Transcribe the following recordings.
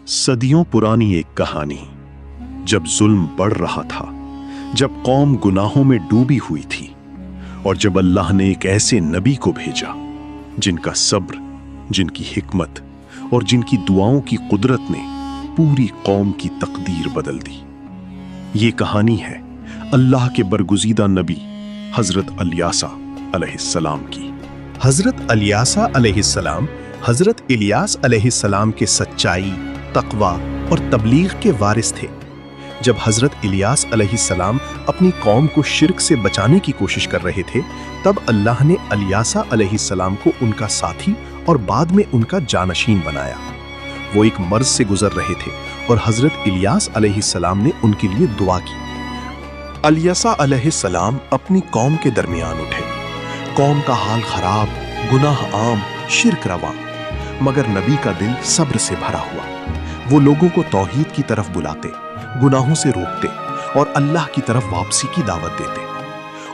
صدیوں پرانی ایک کہانی، جب ظلم بڑھ رہا تھا، جب قوم گناہوں میں ڈوبی ہوئی تھی، اور جب اللہ نے ایک ایسے نبی کو بھیجا جن کا صبر، جن کی حکمت اور جن کی دعاؤں کی قدرت نے پوری قوم کی تقدیر بدل دی۔ یہ کہانی ہے اللہ کے برگزیدہ نبی حضرت الیاسا علیہ السلام کی۔ حضرت الیاسا علیہ السلام حضرت الیاس علیہ السلام کے سچائی، تقوی اور تبلیغ کے وارث تھے۔ جب حضرت الیاس علیہ السلام اپنی قوم کو شرک سے بچانے کی کوشش کر رہے تھے، تب اللہ نے الیاسا علیہ السلام کو ان کا ساتھی اور بعد میں ان کا جانشین بنایا۔ وہ ایک مرض سے گزر رہے تھے اور حضرت الیاس علیہ السلام نے ان کے لیے دعا کی۔ الیاسا علیہ السلام اپنی قوم کے درمیان اٹھے۔ قوم کا حال خراب، گناہ عام، شرک رواں، مگر نبی کا دل صبر سے بھرا ہوا۔ وہ لوگوں کو توحید کی طرف بلاتے، گناہوں سے روکتے اور اللہ کی طرف واپسی کی دعوت دیتے۔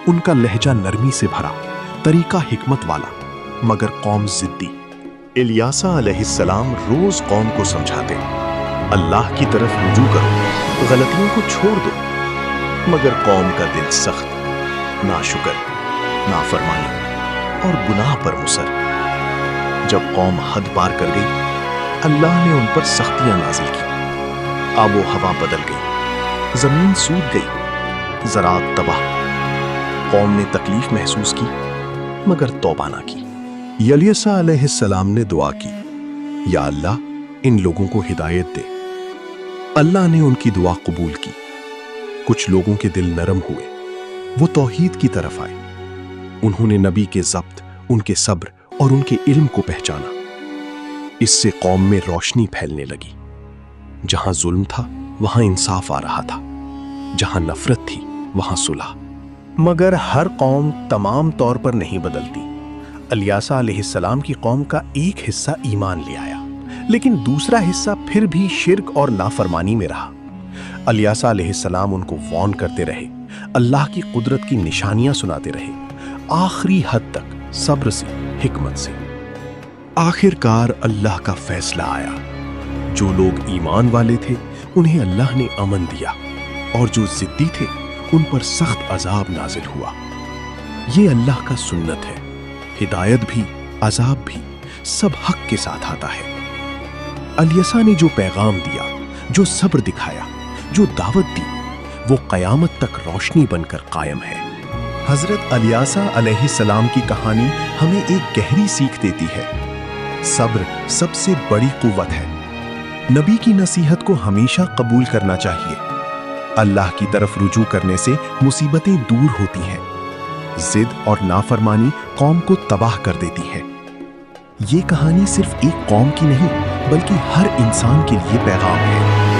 ان کا لہجہ نرمی سے بھرا، طریقہ حکمت والا، مگر قوم ضدی۔ الیاسا علیہ السلام روز قوم کو سمجھاتے، اللہ کی طرف رجوع کرو، غلطیوں کو چھوڑ دو، مگر قوم کا دل سخت، ناشکر، نافرمانی اور گناہ پر مصر۔ جب قوم حد پار کر گئی، اللہ نے ان پر سختیاں نازل کی۔ آب و ہوا بدل گئی، زمین سوکھ گئی، زراعت تباہ۔ قوم نے تکلیف محسوس کی مگر توبہ نہ کی۔ الیاسا علیہ السلام نے دعا کی، یا اللہ ان لوگوں کو ہدایت دے۔ اللہ نے ان کی دعا قبول کی۔ کچھ لوگوں کے دل نرم ہوئے، وہ توحید کی طرف آئے۔ انہوں نے نبی کے ضبط، ان کے صبر اور ان کے علم کو پہچانا۔ اس سے قوم میں روشنی پھیلنے لگی۔ جہاں ظلم تھا وہاں انصاف آ رہا تھا، جہاں نفرت تھی وہاں صلح۔ مگر ہر قوم تمام طور پر نہیں بدلتی۔ الیاسا علیہ السلام کی قوم کا ایک حصہ ایمان لے آیا، لیکن دوسرا حصہ پھر بھی شرک اور نافرمانی میں رہا۔ الیاسا علیہ السلام ان کو وارن کرتے رہے، اللہ کی قدرت کی نشانیاں سناتے رہے، آخری حد تک صبر سے، حکمت سے۔ آخر کار اللہ کا فیصلہ آیا۔ جو لوگ ایمان والے تھے انہیں اللہ نے امن دیا، اور جو ضدی تھے ان پر سخت عذاب نازل ہوا۔ یہ اللہ کا سنت ہے، ہدایت بھی، عذاب بھی، سب حق کے ساتھ آتا ہے۔ الیاسا نے جو پیغام دیا، جو صبر دکھایا، جو دعوت دی، وہ قیامت تک روشنی بن کر قائم ہے۔ حضرت الیاسا علیہ السلام کی کہانی ہمیں ایک گہری سیکھ دیتی ہے۔ صبر سب سے بڑی قوت ہے۔ نبی کی نصیحت کو ہمیشہ قبول کرنا چاہیے۔ اللہ کی طرف رجوع کرنے سے مصیبتیں دور ہوتی ہیں۔ ضد اور نافرمانی قوم کو تباہ کر دیتی ہے۔ یہ کہانی صرف ایک قوم کی نہیں، بلکہ ہر انسان کے لیے پیغام ہے۔